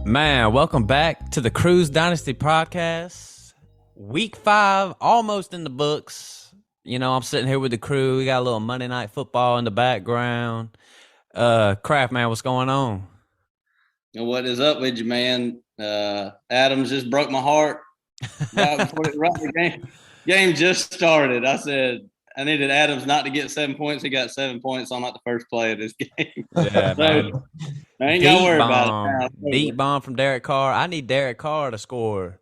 Man, welcome back to the Cruise Dynasty podcast. Week 5, almost in the books. You know, I'm sitting here with the crew. We got a little Monday Night Football in the background. Kraft, man, what's going on? What is up with you, man? Adams just broke my heart right before the game just started. I said I needed Adams not to get 7 points. He got 7 points on like the first play of this game. Yeah, man. I ain't got to worry about it. Deep bomb from Derek Carr. I need Derek Carr to score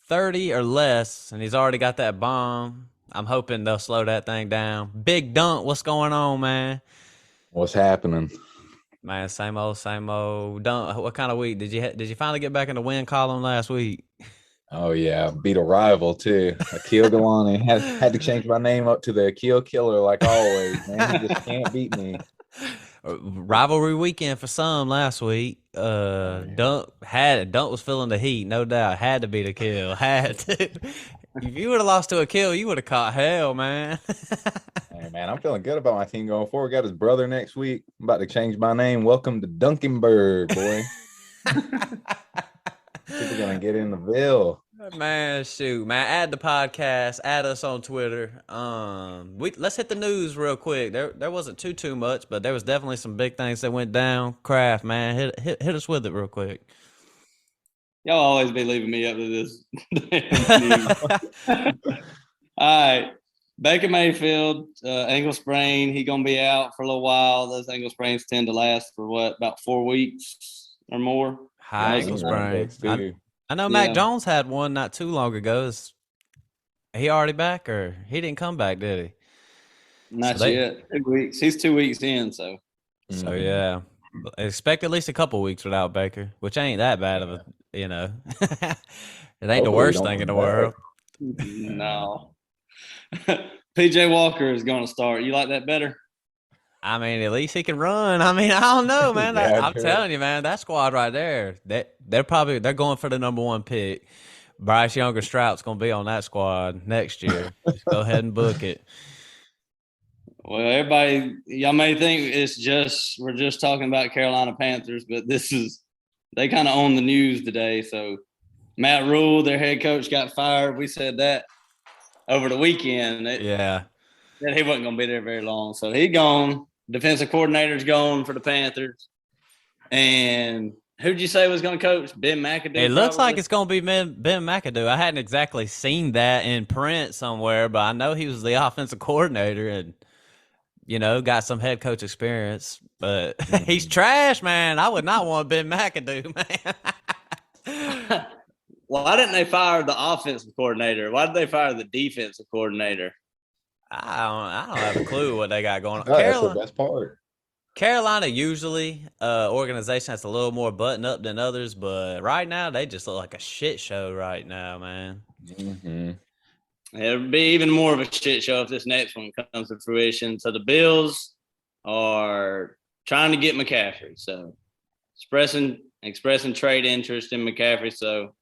30 or less, and he's already got that bomb. I'm hoping they'll slow that thing down. Big Dunc, what's going on, man? What's happening? Man, same old. Dunc, what kind of week? Did you finally get back in the win column last week? Oh, yeah. Beat a rival, too. Akil Galani. Had to change my name up to the Akil Killer like always, man. He just can't beat me. Rivalry weekend for some last week. Dunc was feeling the heat, no doubt. Had to be the kill. Had to. If you would have lost to a kill, you would have caught hell, man. Hey, man, I'm feeling good about my team going forward. Got his brother next week. I'm about to change my name. Welcome to Duncanburg, boy. People gonna get in the Ville. Man, shoot, man. Add the podcast. Add us on Twitter. Let's hit the news real quick. There wasn't too much, but there was definitely some big things that went down. Kraft, man, hit us with it real quick. Y'all always be leaving me up to this. All right, Baker Mayfield, ankle sprain. He gonna be out for a little while. Those ankle sprains tend to last for about 4 weeks or more. High ankle sprain. I know Mac Jones had one not too long ago. Is he already back, or he didn't come back, did he? Not yet. 2 weeks. He's 2 weeks in, so. So, yeah. Expect at least a couple weeks without Baker, which ain't that bad of a, you know. It ain't the worst thing in the world. No. P.J. Walker is going to start. You like that better? I mean, at least he can run. I mean, I don't know, man. I'm telling you, man, that squad right there, they're going for the number 1 pick. Bryce Younger-Strout's going to be on that squad next year. Just go ahead and book it. Well, everybody, y'all may think we're just talking about Carolina Panthers, but they kind of own the news today. So Matt Rule, their head coach, got fired. We said that over the weekend. That he wasn't going to be there very long. So he gone. Defensive coordinator's gone for the Panthers. And who'd you say was going to coach? Ben McAdoo? It looks like it's going to be Ben McAdoo. I hadn't exactly seen that in print somewhere, but I know he was the offensive coordinator and, you know, got some head coach experience. But he's trash, man. I would not want Ben McAdoo, man. Why didn't they fire the offensive coordinator? Why did they fire the defensive coordinator? I don't have a clue what they got going on. That's the best part. Carolina usually organization that's a little more buttoned up than others, but right now they just look like a shit show right now, man. Mm-hmm. It'll be even more of a shit show if this next one comes to fruition. So the Bills are trying to get McCaffrey, so expressing trade interest in McCaffrey. So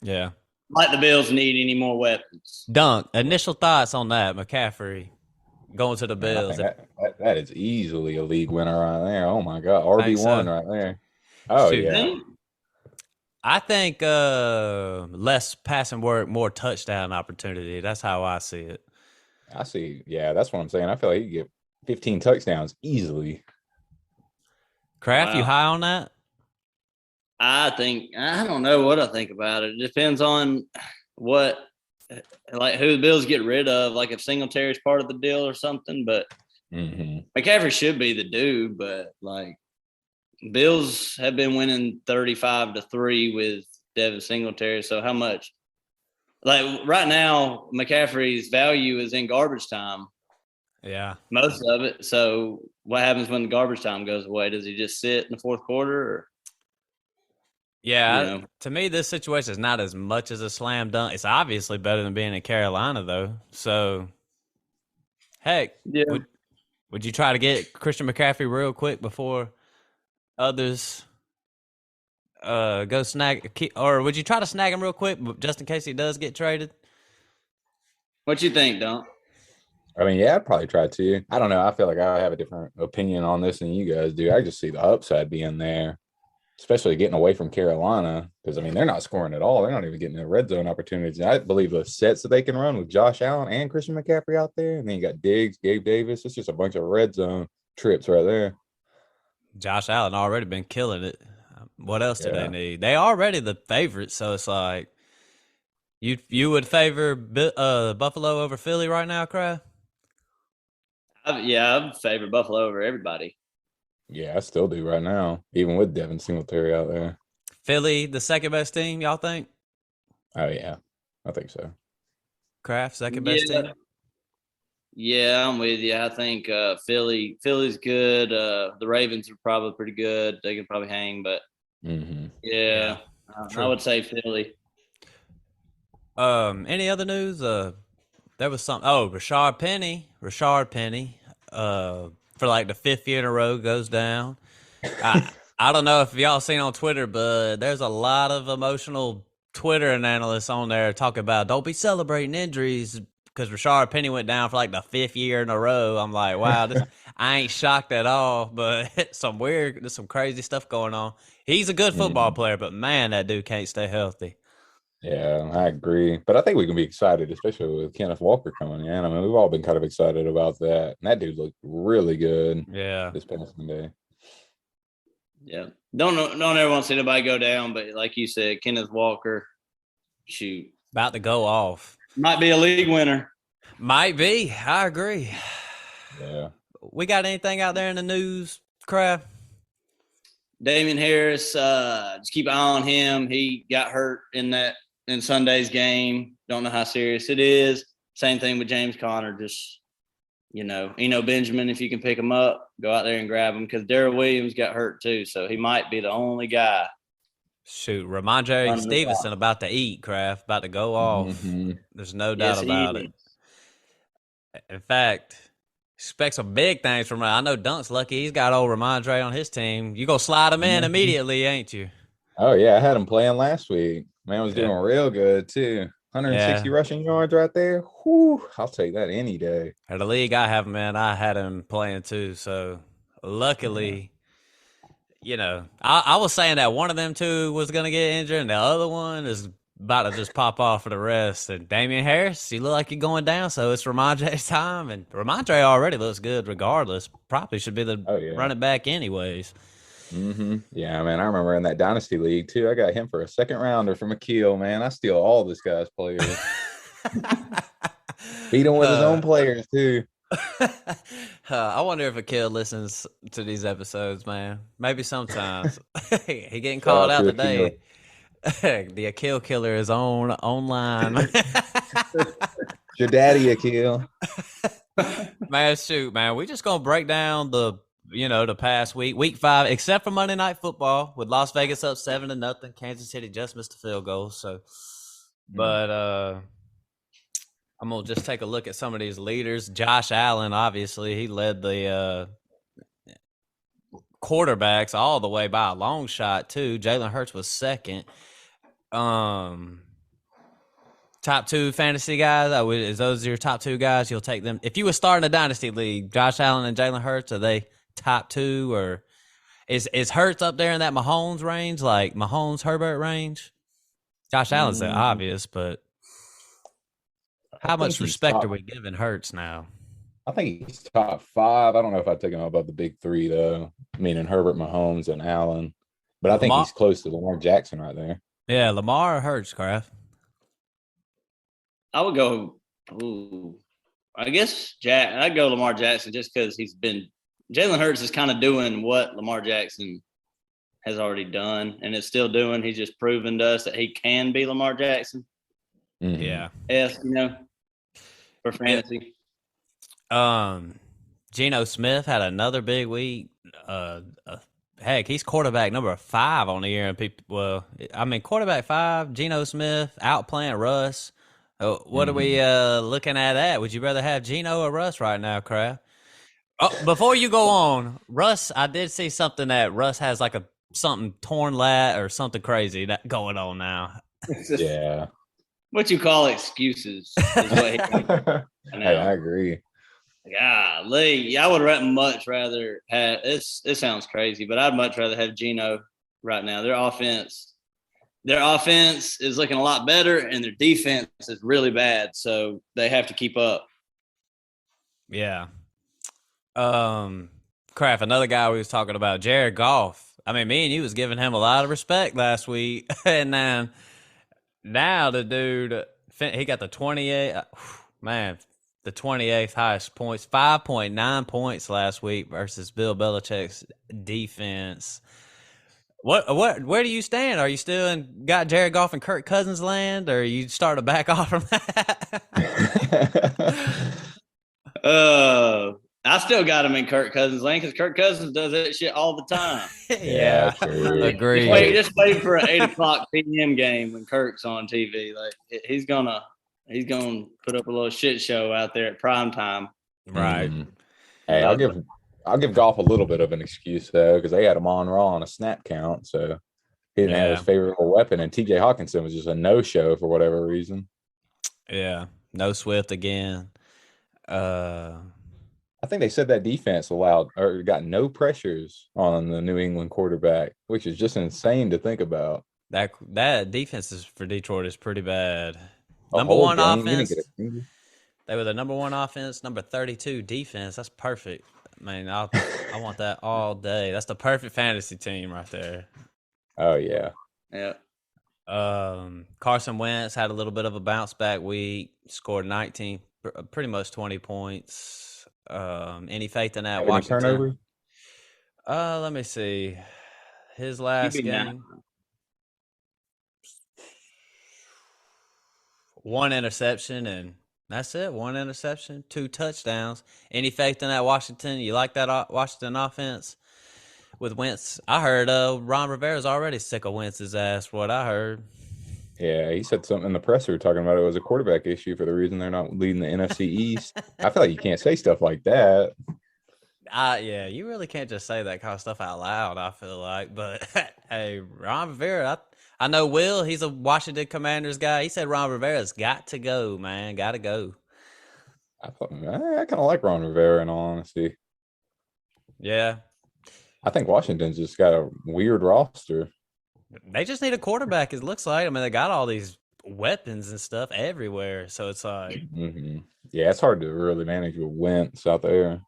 yeah. Like the Bills need any more weapons. Dunc, initial thoughts on that, McCaffrey going to the Bills. That is easily a league winner right there. Oh, my God. RB1 right there. Oh, yeah. I think less passing work, more touchdown opportunity. That's how I see it. I see. Yeah, that's what I'm saying. I feel like he could get 15 touchdowns easily. Kraft, you high on that? I don't know what I think about it. It depends on who the Bills get rid of, like if Singletary's part of the deal or something. But McCaffrey should be the dude. But like Bills have been winning 35-3 with Devin Singletary. So how much? Like right now, McCaffrey's value is in garbage time. Yeah, most of it. So what happens when the garbage time goes away? Does he just sit in the fourth quarter? Or? Yeah, to me, this situation is not as much as a slam dunk. It's obviously better than being in Carolina, though. So, heck, would you try to get Christian McCaffrey real quick before others go snag, or would you try to snag him real quick, just in case he does get traded? What you think, Don? I mean, yeah, I'd probably try to. I don't know. I feel like I have a different opinion on this than you guys do. I just see the upside being there, especially getting away from Carolina, because I mean they're not scoring at all. They're not even getting the red zone opportunities. I believe the sets that they can run with Josh Allen and Christian McCaffrey out there, and then you got Diggs, Gabe Davis. It's just a bunch of red zone trips right there. Josh Allen already been killing it. What else do they Yeah. need? They already the favorites, so it's like you would favor Buffalo over Philly right now, Kraft? Yeah, I'd favor Buffalo over everybody. Yeah, I still do right now, even with Devin Singletary out there. Philly, the second best team, y'all think? Oh yeah, I think so. Kraft, second best Yeah. team? Yeah, I'm with you. I think Philly's good. The Ravens are probably pretty good. They can probably hang, but Mm-hmm. yeah, I would say Philly. Any other news? There was some. Oh, Rashard Penny. For like the 5th year in a row goes down. I don't know if y'all seen on Twitter, but there's a lot of emotional Twitter analysts on there talking about don't be celebrating injuries because Rashard Penny went down for like the 5th year in a row. I'm like, wow, I ain't shocked at all, but there's some crazy stuff going on. He's a good football player, but man, that dude can't stay healthy. Yeah, I agree. But I think we can be excited, especially with Kenneth Walker coming in. I mean, we've all been kind of excited about that. And that dude looked really good this past Sunday. Yeah, don't ever want to see nobody go down, but like you said, Kenneth Walker, shoot, about to go off. Might be a league winner. Might be. I agree. Yeah. We got anything out there in the news, Kraft? Damian Harris, just keep an eye on him. He got hurt in Sunday's game. Don't know how serious it is. Same thing with James Conner. Just, Eno Benjamin, if you can pick him up, go out there and grab him because Darrell Williams got hurt too. So he might be the only guy. Shoot, Ramondre Stevenson about to eat, Kraft, about to go off. Mm-hmm. There's no doubt about it. In fact, expect some big things from him. I know Dunc's lucky he's got old Ramondre on his team. You gonna slide him in immediately, ain't you? Oh, yeah. I had him playing last week. Man was doing real good, too. 160 rushing yards right there. Whew, I'll take that any day. At the league I have him in, I had him playing too. So luckily, I was saying that one of them two was going to get injured and the other one is about to just pop off for the rest. And Damian Harris, you look like you're going down, so it's Ramondre's time. And Ramondre already looks good regardless. Probably should be the running back anyways. Mm-hmm. Yeah, man, I remember in that Dynasty League, too. I got him for a second rounder from Akil, man. I steal all this guy's players. Beat him with his own players, too. I wonder if Akil listens to these episodes, man. Maybe sometimes. He getting called out today. The Akil killer is online. Your daddy, Akil. Man, shoot, man. We just gonna break down the past week 5, except for Monday Night Football with Las Vegas up 7-0. Kansas City just missed a field goal. So, but I'm gonna just take a look at some of these leaders. Josh Allen, obviously, he led the quarterbacks all the way by a long shot too. Jalen Hurts was second. Top 2 fantasy guys. Is those your top 2 guys? You'll take them if you were starting a dynasty league. Josh Allen and Jalen Hurts, are they top 2, or is Hurts up there in that Mahomes range, like Mahomes Herbert range? Josh Allen's the obvious, but how much respect are we giving Hurts now? I think he's top 5. I don't know if I'd take him above the big 3 though. Meaning Herbert, Mahomes, and Allen. But I think he's close to Lamar Jackson right there. Yeah, Lamar or Hurts, Kraft? I would go. I guess I'd go Lamar Jackson just because Jalen Hurts is kind of doing what Lamar Jackson has already done and is still doing. He's just proven to us that he can be Lamar Jackson. Mm-hmm. Yeah. Yes, for fantasy. Geno Smith had another big week. Heck, he's quarterback number 5 on the year. And quarterback 5, Geno Smith outplaying Russ. What are we looking at that? Would you rather have Geno or Russ right now, Kraft? Oh, before you go on, Russ, I did see something that Russ has like something torn lat or something crazy that going on now. Yeah. What you call excuses is what he Hey, now. I agree. Golly, I would much rather have this. It sounds crazy, but I'd much rather have Geno right now. Their offense is looking a lot better, and their defense is really bad. So they have to keep up. Yeah. Craft, another guy we was talking about, Jared Goff. I mean, me and you was giving him a lot of respect last week, and then now the dude, he got the 28. Man, the 28th highest points, 5.9 points last week versus Bill Belichick's defense. Where do you stand? Are you still got Jared Goff and Kirk Cousins land, or you start to back off from that? I still got him in Kirk Cousins lane because Kirk Cousins does that shit all the time. Yeah, true. Agree. Just wait for an 8:00 p.m. game when Kirk's on TV. Like he's gonna put up a little shit show out there at prime time. Right. Hey, I'll give Goff a little bit of an excuse though, because they had him on Raw on a snap count, so he didn't have his favorite weapon, and TJ Hawkinson was just a no-show for whatever reason. Yeah, no Swift again. I think they said that defense allowed or got no pressures on the New England quarterback, which is just insane to think about. That defense for Detroit is pretty bad. Number one offense. They were the number one offense, number 32 defense. That's perfect. I mean, I want that all day. That's the perfect fantasy team right there. Oh yeah. Yeah. Carson Wentz had a little bit of a bounce back week. Scored 19, pretty much 20 points. Any faith in that? Have Washington any turnovers? Let me see. His last game. One interception, and that's it. One interception, 2 touchdowns. Any faith in that Washington? You like that Washington offense with Wentz? I heard Ron Rivera's already sick of Wentz's ass, what I heard. Yeah, he said something in the presser talking about it was a quarterback issue for the reason they're not leading the NFC East. I feel like you can't say stuff like that. Yeah, you really can't just say that kind of stuff out loud, I feel like. But, hey, Ron Rivera, I know Will, he's a Washington Commanders guy. He said Ron Rivera's got to go, man. Got to go. I kind of like Ron Rivera in all honesty. Yeah. I think Washington's just got a weird roster. They just need a quarterback, it looks like. I mean, they got all these weapons and stuff everywhere. So it's like. Yeah, it's hard to really manage with Wentz out there.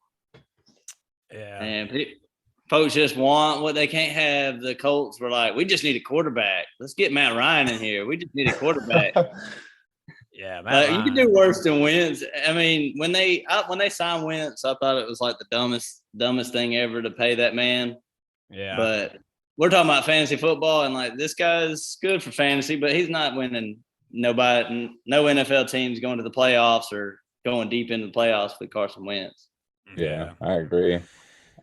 Yeah. And folks just want what they can't have. The Colts were like, we just need a quarterback. Let's get Matt Ryan in here. We just need a quarterback. Yeah, Matt Ryan. You can do worse than Wentz. I mean, when they signed Wentz, I thought it was like the dumbest thing ever to pay that man. Yeah. But we're talking about fantasy football, and like this guy's good for fantasy, but he's not winning. No NFL teams going to the playoffs or going deep into the playoffs with Carson Wentz. Yeah, I agree.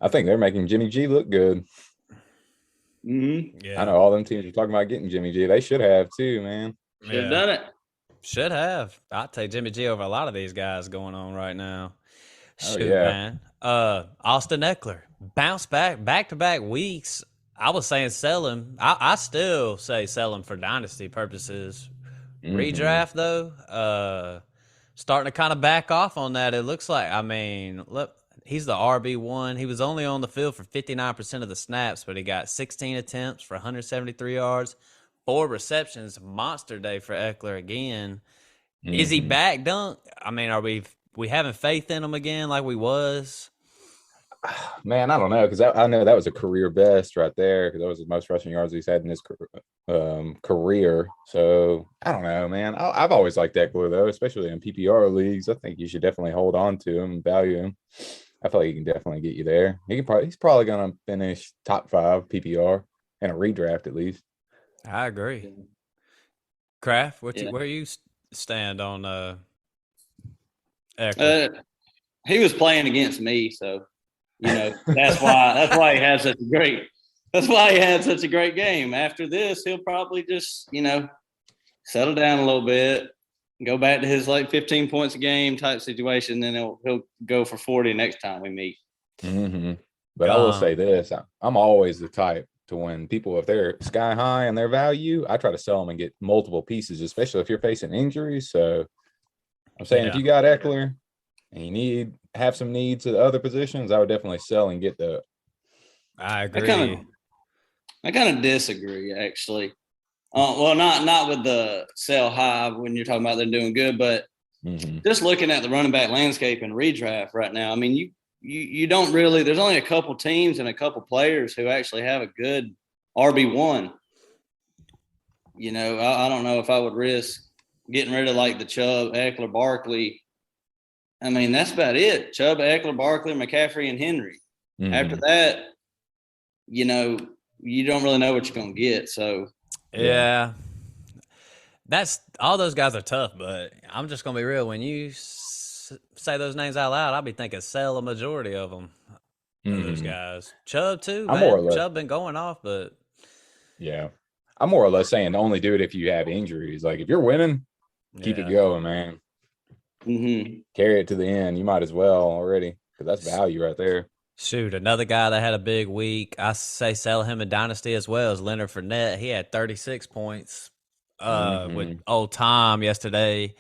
I think they're making Jimmy G look good. Mm-hmm. Yeah. I know all them teams are talking about getting Jimmy G. They should have too, man. Should have done it. Should have. I'd take Jimmy G over a lot of these guys going on right now. Man. Austin Eckler bounce back to back weeks. I was saying sell him. I still say sell him for dynasty purposes. Redraft though, starting to kind of back off on that. It looks like. I mean, look, he's the RB1. He was only on the field for 59% of the snaps, but he got 16 attempts for 173 yards, 4 receptions. Monster day for Eckler again. Is he back, Dunk? I mean, are we having faith in him again like we was? Man, I don't know, because I know that was a career best right there, because that was the most rushing yards he's had in his career. So I don't know, man. I've always liked Eckler though, especially in PPR leagues. I think you should definitely hold on to him and value him. I feel like he can definitely get you there. He's probably going to finish top 5 PPR in a redraft at least. I agree. Kraft, where you stand on Eckler? He was playing against me, so that's why he had such a great game. After this, he'll probably just settle down a little bit, go back to his like 15 points a game type situation. Then he'll go for 40 next time we meet. But I will say this: I'm always the type to when people, if they're sky high in their value, I try to sell them and get multiple pieces, especially if you're facing injuries. So I'm saying if you got Eckler and you have some needs at other positions, I would definitely sell and get the. I agree. I kind of disagree, actually. Well, not with the sell high when you're talking about them doing good, but just looking at the running back landscape and redraft right now. I mean, you don't really. There's only a couple teams and a couple players who actually have a good RB1. You know, I don't know if I would risk getting rid of like the Chubb, Eckler, Barkley. I mean, that's about it. Chubb, Eckler, Barkley, McCaffrey, and Henry. After that, you know, you don't really know what you're going to get. So, yeah. That's all those guys are tough, but I'm just going to be real. When you say those names out loud, I'll be thinking sell a majority of them. Those guys. Chubb, too, man. Chubb been going off, but. Yeah. I'm more or less saying only do it if you have injuries. Like if you're winning, keep it going, man. Carry it to the end. You might as well already because that's value right there. Shoot, another guy that had a big week, I say sell him in Dynasty as well, is Leonard Fournette. He had 36 points with old Tom yesterday.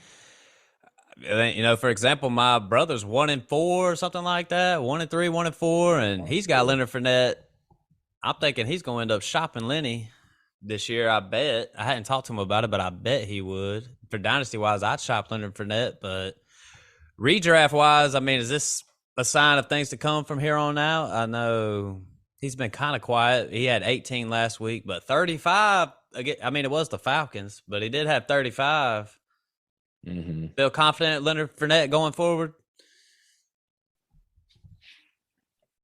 You know, for example, my brother's 1-4 or something like that, 1-3, 1-4, and he's got Leonard Fournette. I'm thinking he's going to end up shopping Lenny this year, I bet. I hadn't talked to him about it, but I bet he would. For Dynasty-wise, I'd shop Leonard Fournette, but redraft-wise, I mean, is this a sign of things to come from here on out? I know he's been kind of quiet. He had 18 last week, but 35, again, I mean, it was the Falcons, but he did have 35. Feel confident Leonard Fournette going forward?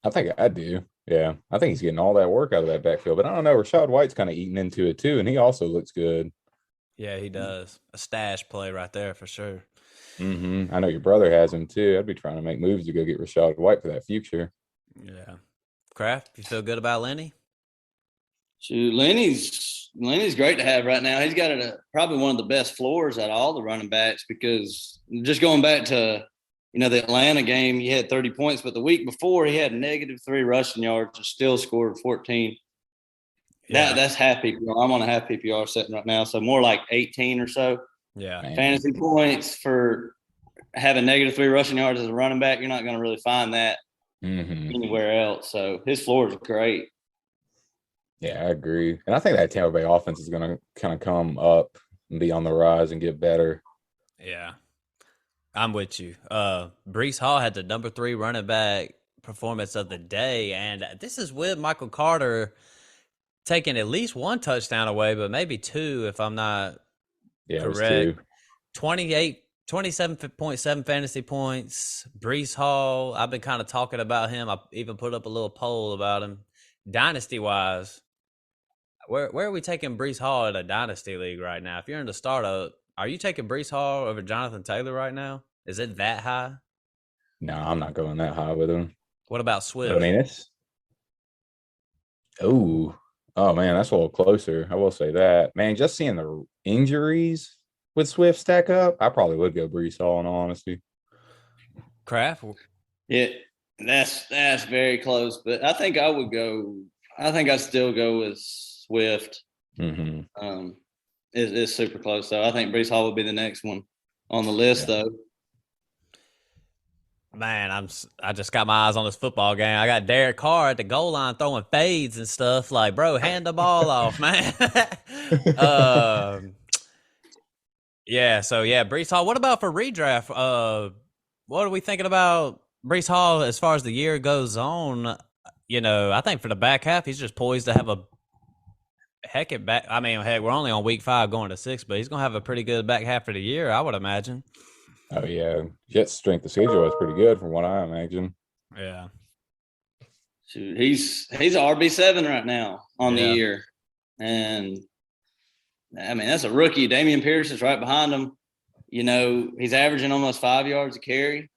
I think I do. Yeah, I think he's getting all that work out of that backfield. But I don't know. Rashad White's kind of eating into it too, and he also looks good. Yeah, he does. A stash play right there for sure. I know your brother has him too. I'd be trying to make moves to go get Rashad White for that future. Yeah. Kraft, you feel good about Lenny? Shoot, Lenny's great to have right now. He's got probably one of the best floors out of all the running backs because just going back to, you know, the Atlanta game, he had 30 points, but the week before he had -3 rushing yards and still scored 14. Yeah. That's half PPR. I'm on a half PPR setting right now, so more like 18 or so. Yeah. Fantasy points for having -3 rushing yards as a running back, you're not going to really find that anywhere else. So his floor is great. Yeah, I agree. And I think that Tampa Bay offense is going to kind of come up and be on the rise and get better. Yeah. I'm with you. Breece Hall had the number 3 running back performance of the day, and this is with Michael Carter taking at least 1 touchdown away, but maybe 2 if I'm not correct. 27.7 fantasy points. Breece Hall, I've been kind of talking about him. I even put up a little poll about him. Dynasty-wise, where are we taking Breece Hall in a Dynasty league right now? If you're in the startup, are you taking Breece Hall over Jonathan Taylor right now? Is it that high? No, I'm not going that high with him. What about Swift? I mean, it's oh man, that's a little closer. I will say that. Man, just seeing the injuries with Swift stack up, I probably would go Breece Hall in all honesty. Kraft? Yeah, that's very close, but I think I would go. I think I'd still go with Swift. It's super close, though. I think Breece Hall would be the next one on the list, though. Man, I just got my eyes on this football game. I got Derek Carr at the goal line throwing fades and stuff. Like, bro, hand the ball off, man. Breece Hall. What about for redraft? What are we thinking about Breece Hall as far as the year goes on? You know, I think for the back half, he's just poised to have a heck, we're only on week 5 going to 6, but he's going to have a pretty good back half of the year, I would imagine. Oh, yeah. Jets' strength of schedule is pretty good from what I imagine. Yeah. Shoot, he's an RB7 right now on the year. And, I mean, that's a rookie. Dameon Pierce is right behind him. You know, he's averaging almost 5 yards a carry.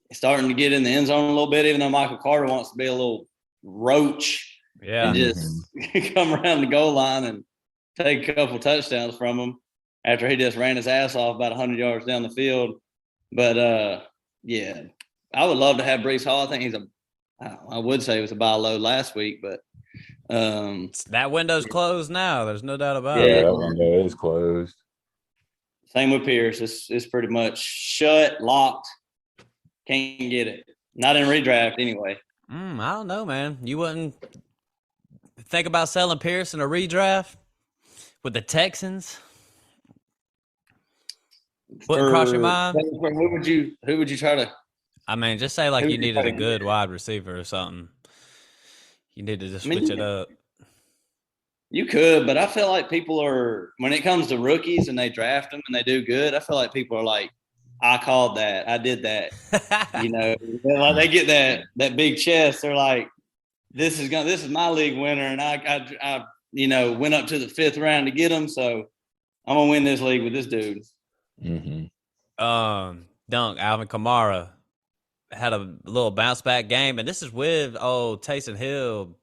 He's starting to get in the end zone a little bit, even though Michael Carter wants to be a little roach and just come around the goal line and take a couple touchdowns from him after he just ran his ass off about 100 yards down the field. But, I would love to have Breece Hall. I think he's I would say it was a buy low last week, but That window's closed now. There's no doubt about Yeah, it. that window is closed. same with Pierce. It's pretty much shut, locked. Can't get it. Not in redraft anyway. I don't know, man. You wouldn't think about selling Pierce in a redraft with the Texans? Wouldn't cross your mind? Who would you try to? I mean, just say like you needed a good wide receiver or something. You need to just switch it up. You could, but I feel like people are, when it comes to rookies and they draft them and they do good, I feel like people are like, I called that. I did that. Like they get that big chest. They're like, this is my league winner, and I went up to the 5th round to get him, so I'm gonna win this league with this dude. Mm-hmm. Dunc, Alvin Kamara had a little bounce back game, and this is with Taysom Hill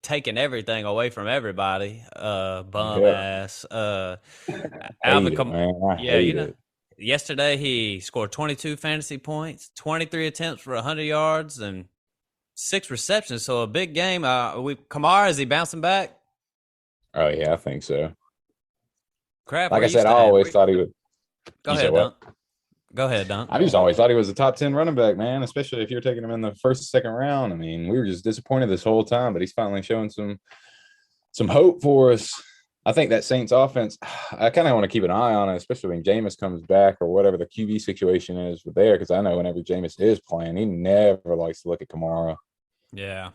taking everything away from everybody. Ass. Alvin Kamara. Yesterday he scored 22 fantasy points, 23 attempts for 100 yards, and 6 receptions. So a big game. Kamara, is he bouncing back? Oh yeah, I think so. Crap. Like I said, I always thought he would. Go ahead, Dunc. Go ahead, Dunc. I just always thought he was a top 10 running back, man, especially if you're taking him in the first or second round. I mean, we were just disappointed this whole time, but he's finally showing some hope for us. I think that Saints offense, I kind of want to keep an eye on it, especially when Jameis comes back or whatever the QB situation is there, because I know whenever Jameis is playing, he never likes to look at Kamara. Yeah.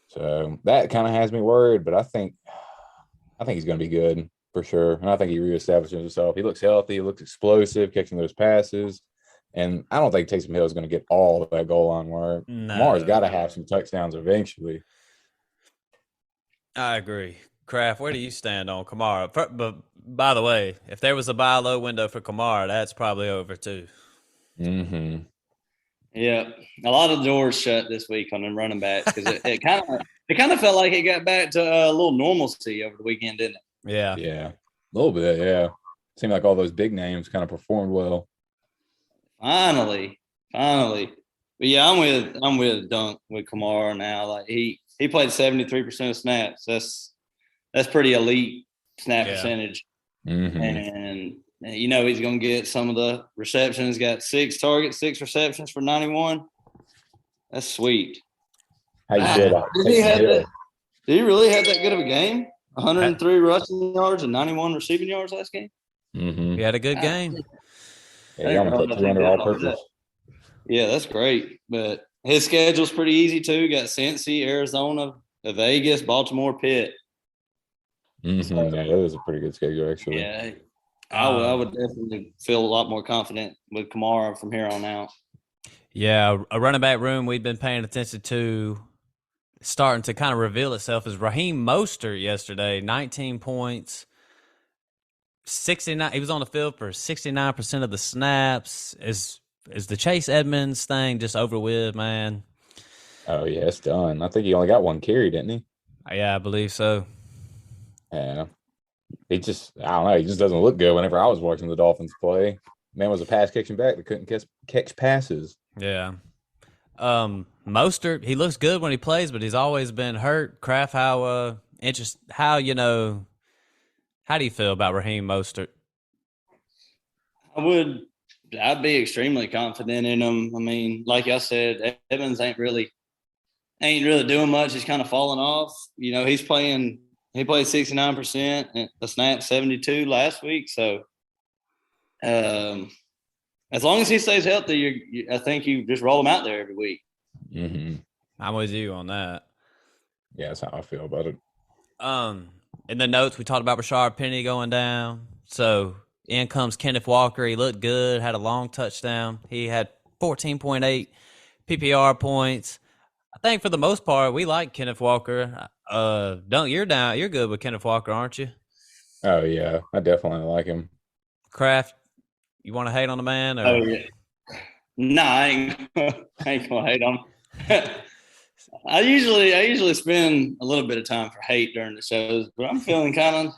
So that kind of has me worried, but I think he's going to be good. For sure. And I think he reestablishes himself. He looks healthy. He looks explosive, catching those passes. And I don't think Taysom Hill is going to get all of that goal line work. Kamara's got to have some touchdowns eventually. I agree. Kraft, where do you stand on Kamara? But by the way, if there was a buy low window for Kamara, that's probably over too. Mm-hmm. Yeah. A lot of doors shut this week on them running backs because it kind of felt like it got back to a little normalcy over the weekend, didn't it? Yeah. A little bit, yeah. Seemed like all those big names kind of performed well. Finally. But yeah, I'm with Dunc with Kamara now. Like he played 73% of snaps. That's pretty elite snap percentage. Mm-hmm. And he's gonna get some of the receptions. Got 6 targets, 6 receptions for 91. That's sweet. How you feel about Did he really have that good of a game? 103 rushing yards and 91 receiving yards last game. Mm-hmm. He had a good game. Yeah, he almost had 200 all-purpose. Yeah, that's great. But his schedule's pretty easy too. Got Cincy, Arizona, Vegas, Baltimore, Pitt. Mm-hmm. Yeah, that is a pretty good schedule, actually. Yeah, I would definitely feel a lot more confident with Kamara from here on out. Yeah, a running back room we've been paying attention to starting to kind of reveal itself is Raheem Mostert yesterday, 19 points, 69. He was on the field for 69% of the snaps. Is the Chase Edmonds thing just over with, man? Oh, yeah, it's done. I think he only got 1 carry, didn't he? Yeah, I believe so. Yeah. I don't know. He just doesn't look good whenever I was watching the Dolphins play. Man was a pass catching back that couldn't catch passes. Yeah. Mostert, he looks good when he plays, but he's always been hurt. Kraft, how do you feel about Raheem Mostert? I'd be extremely confident in him. I mean, like I said, Evans ain't really doing much. He's kind of falling off. He played 69% and the snap 72 last week. So as long as he stays healthy, I think you just roll him out there every week. Mm-hmm. I'm with you on that. Yeah, that's how I feel about it. In the notes, we talked about Rashard Penny going down. So in comes Kenneth Walker. He looked good, had a long touchdown. He had 14.8 PPR points. I think for the most part, we like Kenneth Walker. Dunc, you're good with Kenneth Walker, aren't you? Oh, yeah. I definitely like him. Kraft, you want to hate on the man? Or? Oh, yeah. No, I ain't gonna hate on him. I usually spend a little bit of time for hate during the shows, but I'm feeling kind of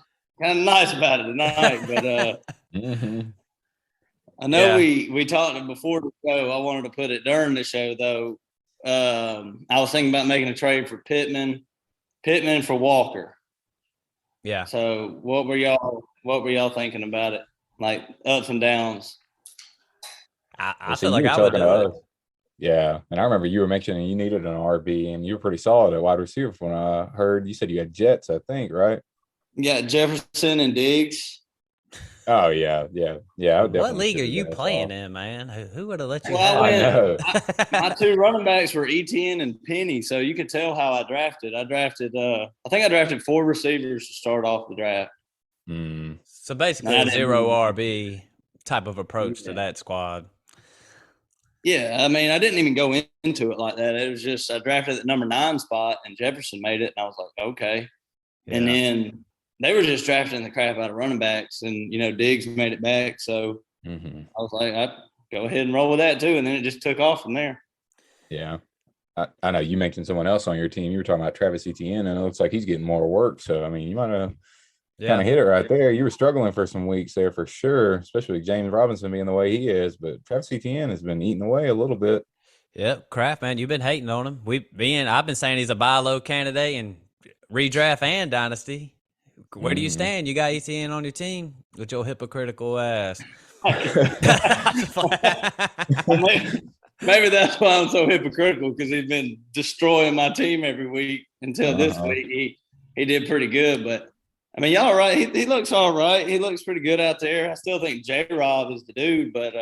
nice about it tonight. But mm-hmm. I know we talked before the show. I wanted to put it during the show though. I was thinking about making a trade for Pittman for Walker. Yeah. So what were y'all thinking about it? Like ups and downs. I See, feel you like were I would talking do it. to us. Yeah, and I remember you were mentioning you needed an RB, and you were pretty solid at wide receiver when I heard you said you had Jets, I think, right? Yeah, Jefferson and Diggs. Oh yeah, yeah, yeah. I would What definitely league ship are you you guys playing off. in, man? Who would have let you Well, have I him? know. my two running backs were Etienne and Penny, so you could tell how I drafted. I think I drafted 4 receivers to start off the draft. Mm, So And basically I a zero didn't, RB type of approach to yeah. that squad. Yeah, I mean, I didn't even go into it like that. It was just I drafted at number 9 spot, and Jefferson made it, and I was like, okay. And Yeah. then they were just drafting the crap out of running backs, and Diggs made it back, so hmm I was like, I go ahead and roll with that too, and then it just took off from there. Yeah, I know you mentioned someone else on your team. You were talking about Travis Etienne, and it looks like he's getting more work. So I mean, you might have kind Yeah. of hit it right there. You were struggling for some weeks there for sure, especially with James Robinson being the way he is. But Travis Etienne has been eating away a little bit. Yep. Kraft, man, you've been hating on him. I've been saying he's a buy low candidate in redraft and dynasty. Where do you Mhm. stand? You got ETN on your team with your hypocritical ass. Well, maybe that's why I'm so hypocritical, because he's been destroying my team every week until this Uh-huh. week. He did pretty good, but I mean, y'all right. He looks all right. He looks pretty good out there. I still think J Rob is the dude, but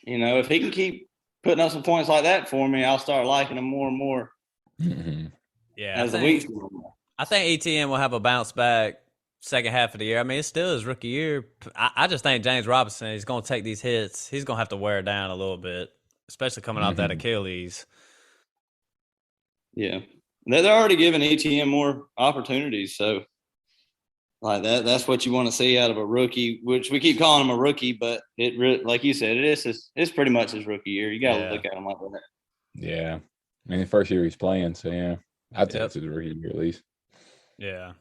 if he can keep putting up some points like that for me, I'll start liking him more and more Mhm. Yeah, as the weeks go on. I think ETN will have a bounce back second half of the year. I mean, it's still his rookie year. I just think James Robinson is going to take these hits. He's going to have to wear down a little bit, especially coming off that Mhm. Achilles. Yeah, they're already giving ETN more opportunities, so like that's what you want to see out of a rookie, which we keep calling him a rookie, but like you said, it's pretty much his rookie year. You got to Yeah. look at him like that. Yeah. I mean, the first year he's playing, so yeah, I'd say Yep. it's his rookie year at least. Yeah.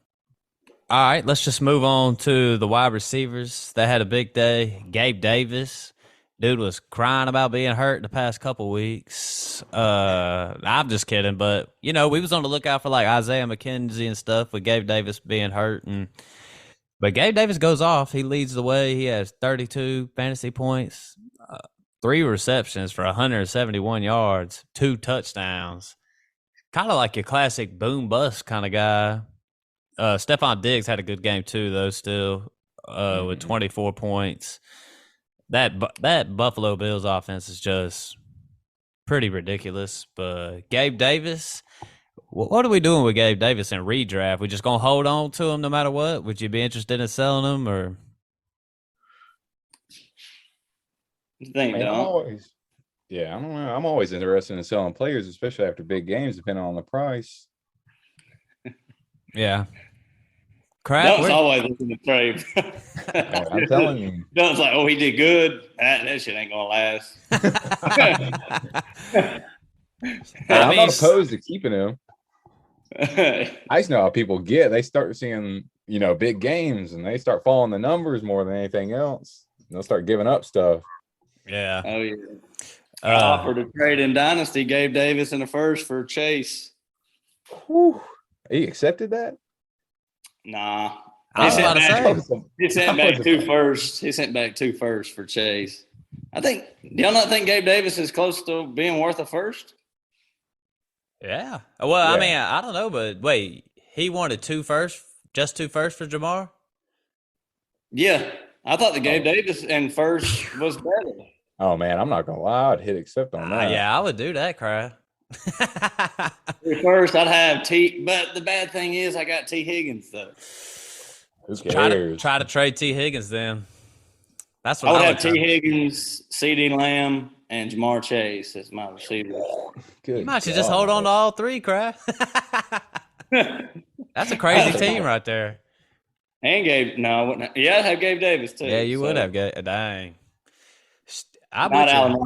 All right, let's just move on to the wide receivers. They had a big day. Gabe Davis, dude was crying about being hurt the past couple weeks. I'm just kidding, but we was on the lookout for like Isaiah McKenzie and stuff with Gabe Davis being hurt, but Gabe Davis goes off. He leads the way. He has 32 fantasy points, 3 receptions for 171 yards, 2 touchdowns. Kind of like your classic boom bust kind of guy. Stephon Diggs had a good game too, though. Still, with 24 points. That Buffalo Bills offense is just pretty ridiculous. But Gabe Davis, what are we doing with Gabe Davis in redraft? We just gonna hold on to him no matter what? Would you be interested in selling him or? Think, Man, Dunc. I don't know. I'm always interested in selling players, especially after big games, depending on the price. Yeah, Kraft. Dunk's always looking to trade. Man, I'm telling you. Dunk's like, oh, he did good. That shit ain't gonna last. Hey, I I'm mean, not opposed to keeping him. I just know how people get. They start seeing, big games and they start following the numbers more than anything else. They'll start giving up stuff. yeah. Oh yeah. I offered a trade in Dynasty, Gabe Davis in the first for Chase. Whew. He accepted that? Nah. I was about to say. He sent back 2 firsts. He sent back 2 firsts for Chase. Do y'all not think Gabe Davis is close to being worth a first? Yeah. Well, I Yeah. mean, I don't know, but wait, he wanted 2 firsts, just 2 firsts for Jamar? Yeah. I thought the Gabe Oh. Davis and first was better. Oh man, I'm not gonna lie. I'd hit accept on that. Yeah, I would do that, Kraft. First, I'd have T, but the bad thing is I got T Higgins though. Who cares? Try to trade T Higgins then. That's what I would I have would T do. Higgins, CD Lamb, and Jamar Chase as my receivers. Good You might should just hold on to all 3, Kraft. That's a crazy team right there. And Gabe, no, I wouldn't. Yeah, I'd have Gabe Davis too. Yeah, you would have. Dang. I'm Not with Allen you.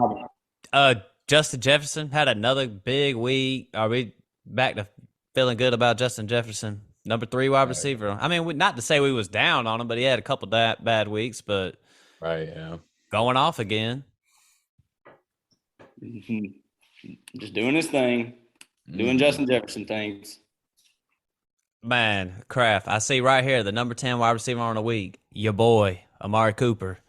Robinson. Justin Jefferson had another big week. Are we back to feeling good about Justin Jefferson? Number 3 wide receiver. I mean, not to say we was down on him, but he had a couple bad weeks, but Right, yeah. going off again. Mm-hmm. just doing his thing, doing Justin Jefferson things. Man, Kraft, I see right here the number 10 wide receiver on the week, your boy, Amari Cooper.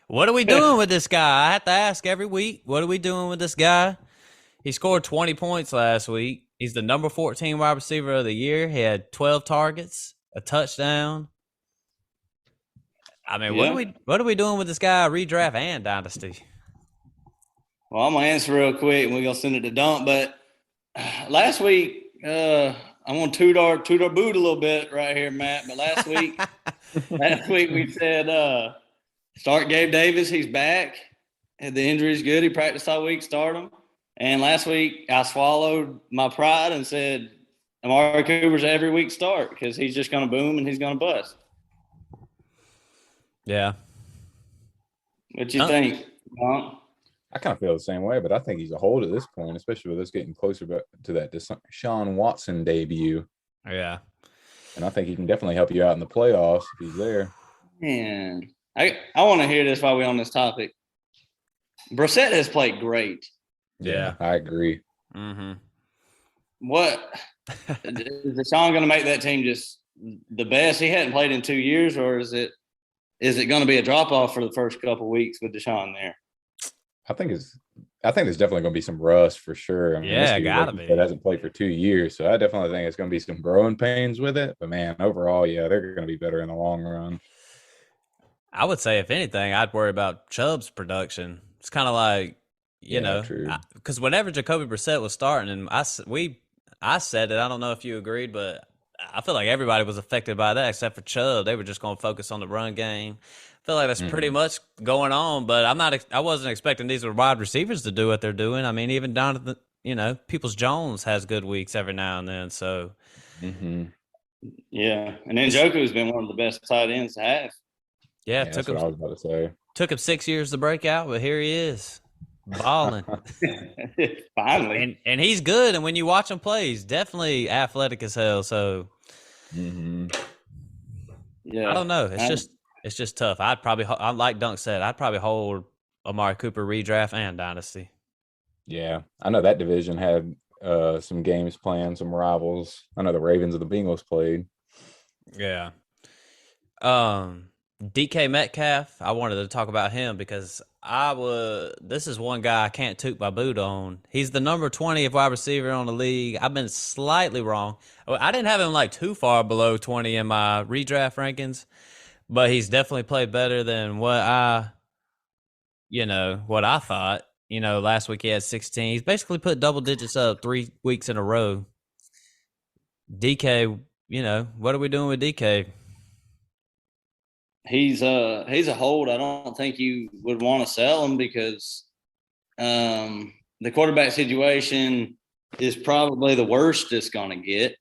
What are we doing with this guy? I have to ask every week, what are we doing with this guy? He scored 20 points last week. He's the number 14 wide receiver of the year. He had 12 targets, a touchdown. I mean, what are we doing with this guy, redraft and dynasty? Well, I'm gonna answer real quick, and we're gonna send it to Dunc. But last week, I'm gonna toot our boot a little bit right here, Matt. But last week we said start Gabe Davis. He's back. The injury's good. He practiced all week. Start him. And last week I swallowed my pride and said Amari Cooper's every week start because he's just gonna boom and he's gonna bust. Yeah. What you think, Dunc? I kind of feel the same way, but I think he's a hold at this point, especially with us getting closer to that Deshaun Watson debut. Yeah. And I think he can definitely help you out in the playoffs if he's there. Man, I want to hear this while we're on this topic. Brissett has played great. Yeah. I agree. Mm-hmm. What is Deshaun going to make that team just the best? He hadn't played in 2 years, or is it going to be a drop off for the first couple of weeks with Deshaun there? I think there's definitely going to be some rust for sure. I mean, yeah, gotta be. That hasn't played for 2 years, so I definitely think it's going to be some growing pains with it. But man, overall, yeah, they're going to be better in the long run. I would say, if anything, I'd worry about Chubb's production. It's kind of like, you know, because whenever Jacoby Brissett was starting, and I said it, I don't know if you agreed, but I feel like everybody was affected by that except for Chubb. They were just going to focus on the run game. I feel like that's pretty much going on, but I wasn't expecting these wide receivers to do what they're doing. I mean, even down to the, Peoples-Jones has good weeks every now and then. So, yeah, and then Njoku's been one of the best tight ends to have. Yeah, that's what I was about to say. Took him 6 years to break out, but here he is, balling. Finally, and he's good. And when you watch him play, he's definitely athletic as hell. So, yeah, I don't know. It's just tough. Like Dunc said, I'd probably hold Amari Cooper redraft and dynasty. Yeah, I know that division had some games planned, some rivals. I know the Ravens and the Bengals played. Yeah. DK Metcalf, I wanted to talk about him because this is one guy I can't toot my boot on. He's the number 20 wide receiver on the league. I've been slightly wrong. I didn't have him like too far below 20 in my redraft rankings, but he's definitely played better than what I thought. Last week he had 16. He's basically put double digits up 3 weeks in a row. DK, what are we doing with DK? He's a hold. I don't think you would want to sell him because the quarterback situation is probably the worst it's going to get,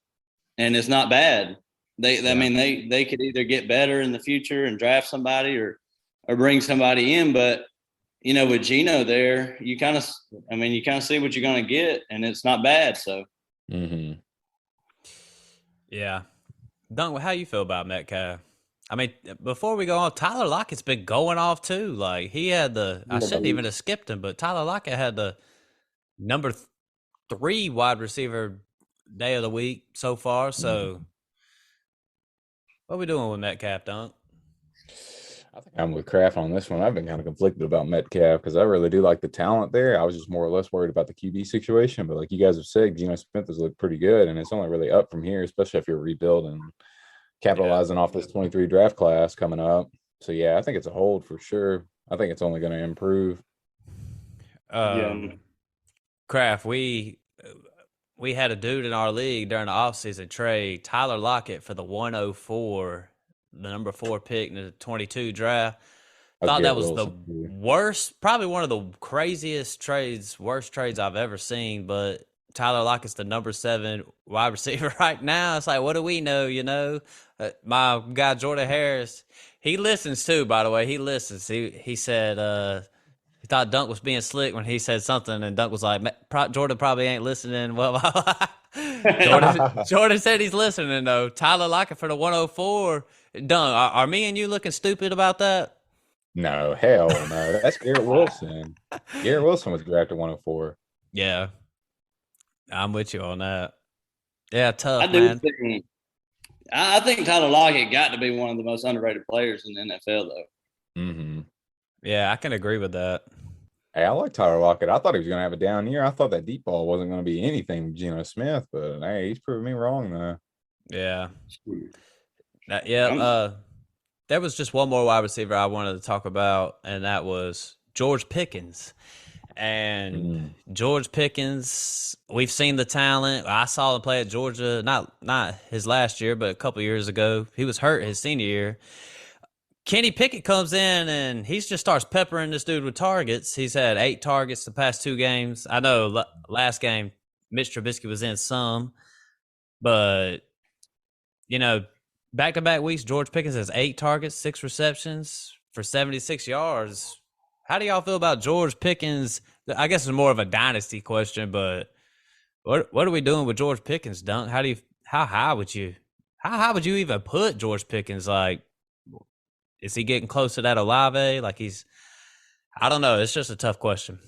and it's not bad. I mean, they could either get better in the future and draft somebody or bring somebody in, but with Geno there, you kind of see what you're going to get, and it's not bad. So, yeah. Dunc, how you feel about Metcalf? I mean, before we go on, Tyler Lockett's been going off too. Like he had I shouldn't even have skipped him, but Tyler Lockett had the number 3 wide receiver day of the week so far. So, what are we doing with Metcalf, Dunc? I think I'm with Kraft on this one. I've been kind of conflicted about Metcalf because I really do like the talent there. I was just more or less worried about the QB situation, but like you guys have said, Geno Smith has looked pretty good, and it's only really up from here, especially if you're rebuilding. Capitalizing off this 23 draft class coming up. So, yeah, I think it's a hold for sure. I think it's only going to improve. Kraft, we had a dude in our league during the offseason trade, Tyler Lockett for the 104, the number 4 pick in the 22 draft. Thought that was the worst, probably one of the worst trades I've ever seen, but Tyler Lockett's the number 7 wide receiver right now. It's like, what do we know, my guy Jordan Harris, he listens too, by the way. He listens. He said he thought Dunc was being slick when he said something, and Dunc was like, Jordan probably ain't listening. Well, Jordan said he's listening, though. Tyler Lockett for the 104. Dunc, are me and you looking stupid about that? No, hell no. That's Garrett Wilson. Garrett Wilson was drafted 104. Yeah, I'm with you on that. Yeah, I tough, do man. think I think Tyler Lockett got to be one of the most underrated players in the NFL, though. Mm-hmm. Yeah, I can agree with that. Hey, I like Tyler Lockett. I thought he was going to have a down year. I thought that deep ball wasn't going to be anything with Geno Smith, but hey, he's proving me wrong, though. Yeah. I'm- There was just one more wide receiver I wanted to talk about, and that was George Pickens. And George Pickens, we've seen the talent. I saw him play at Georgia, not his last year, but a couple years ago. He was hurt his senior year. Kenny Pickett comes in and he just starts peppering this dude with targets. He's had 8 targets the past 2 games. I know last game Mitch Trubisky was in some, but back-to-back weeks, George Pickens has 8 targets, 6 receptions for 76 yards. How do y'all feel about George Pickens? I guess it's more of a dynasty question, but what are we doing with George Pickens, Dunk? How high would you even put George Pickens? Like, is he getting close to that Olave? Like I don't know. It's just a tough question.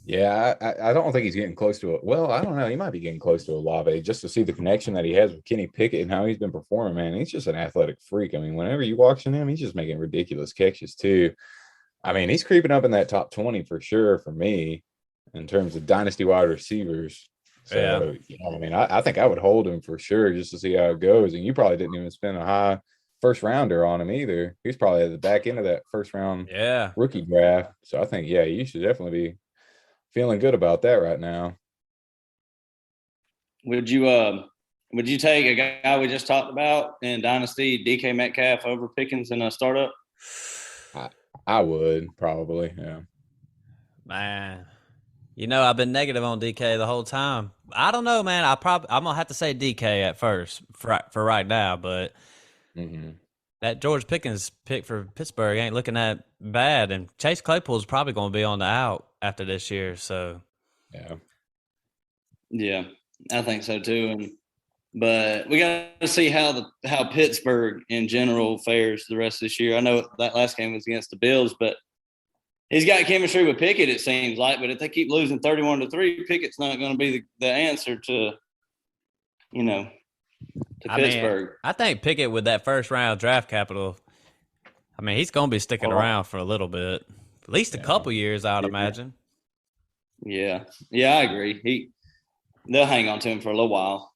Yeah, I don't think he's getting close to it. Well, I don't know. He might be getting close to Olave just to see the connection that he has with Kenny Pickett and how he's been performing, man. He's just an athletic freak. I mean, whenever you watching him, he's just making ridiculous catches too. I mean, he's creeping up in that top 20 for sure for me in terms of dynasty wide receivers. So, I mean, I think I would hold him for sure just to see how it goes. And you probably didn't even spend a high first rounder on him either. He's probably at the back end of that first round rookie draft. So I think, you should definitely be feeling good about that right now. Would you take a guy we just talked about in Dynasty, DK Metcalf, over Pickens in a startup? I would probably, yeah. Man, I've been negative on DK the whole time. I don't know, man. I'm gonna have to say DK at first for right now, but that George Pickens pick for Pittsburgh ain't looking that bad, and Chase Claypool's probably going to be on the out after this year. So, yeah, I think so too. But we got to see how Pittsburgh in general fares the rest of this year. I know that last game was against the Bills, but he's got chemistry with Pickett, it seems like. But if they keep losing 31-3, Pickett's not going to be the answer to Pittsburgh. I think Pickett with that first round draft capital, I mean, he's going to be sticking around for a little bit, at least a couple years, I would imagine. Yeah, I agree. They'll hang on to him for a little while.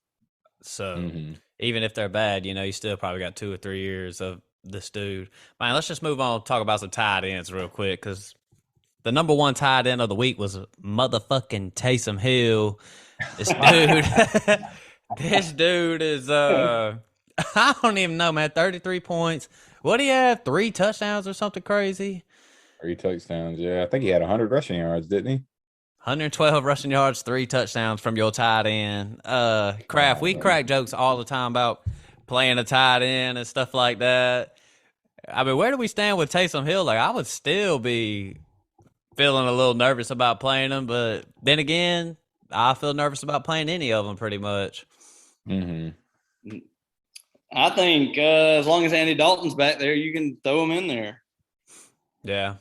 So even if they're bad, you still probably got 2 or 3 years of this dude. Man, let's just move on and talk about some tight ends real quick, because the number 1 tight end of the week was motherfucking Taysom Hill. This dude, this dude is I don't even know, man. 33 points. What do you have? 3 touchdowns or something crazy? 3 touchdowns. Yeah, I think he had 100 rushing yards, didn't he? 112 rushing yards, 3 touchdowns from your tight end. Kraft, we crack jokes all the time about playing a tight end and stuff like that. I mean, where do we stand with Taysom Hill? Like, I would still be feeling a little nervous about playing him, but then again, I feel nervous about playing any of them pretty much. I think as long as Andy Dalton's back there, you can throw him in there. Yeah.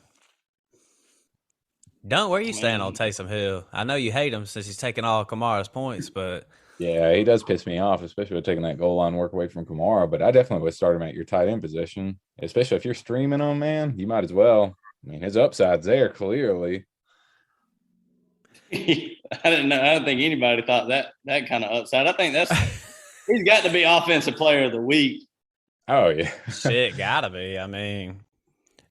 Dunk, where you stand on Taysom Hill? I know you hate him since he's taking all Kamara's points, but yeah, he does piss me off, especially with taking that goal line work away from Kamara. But I definitely would start him at your tight end position, especially if you're streaming him, man. You might as well. I mean, his upside's there clearly. I didn't know. I don't think anybody thought that kind of upside. I think he's got to be offensive player of the week. Oh yeah, shit, gotta be. I mean,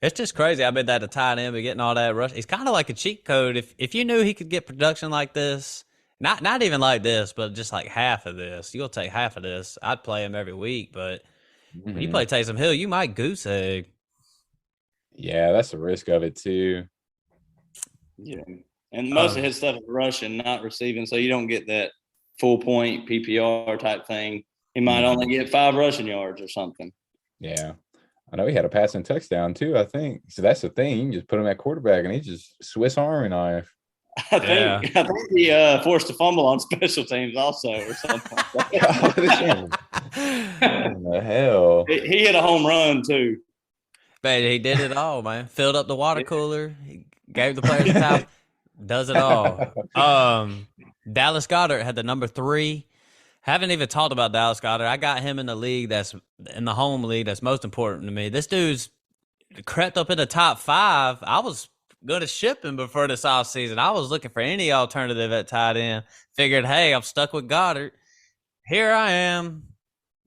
it's just crazy. I bet that the tight end be getting all that rush. He's kind of like a cheat code. If you knew he could get production like this, not even like this, but just like half of this, you'll take half of this. I'd play him every week, but when you play Taysom Hill, you might goose egg. Yeah, that's the risk of it too. Yeah, and most of his stuff is rushing, not receiving, so you don't get that full point PPR type thing. He might only get 5 rushing yards or something. Yeah. I know he had a passing touchdown too, I think. So that's the thing. You can just put him at quarterback and he just Swiss Army knife. I think he forced a fumble on special teams also or something like that. What in the hell? He hit a home run too. But he did it all, man. Filled up the water cooler. He gave the players the towels. Does it all. Dallas Goedert had the number 3. Haven't even talked about Dallas Goedert. I got him in the league that's in the home league that's most important to me. This dude's crept up in the top 5. I was going to ship him before this offseason. I was looking for any alternative at tight end. Figured, hey, I'm stuck with Goddard. Here I am.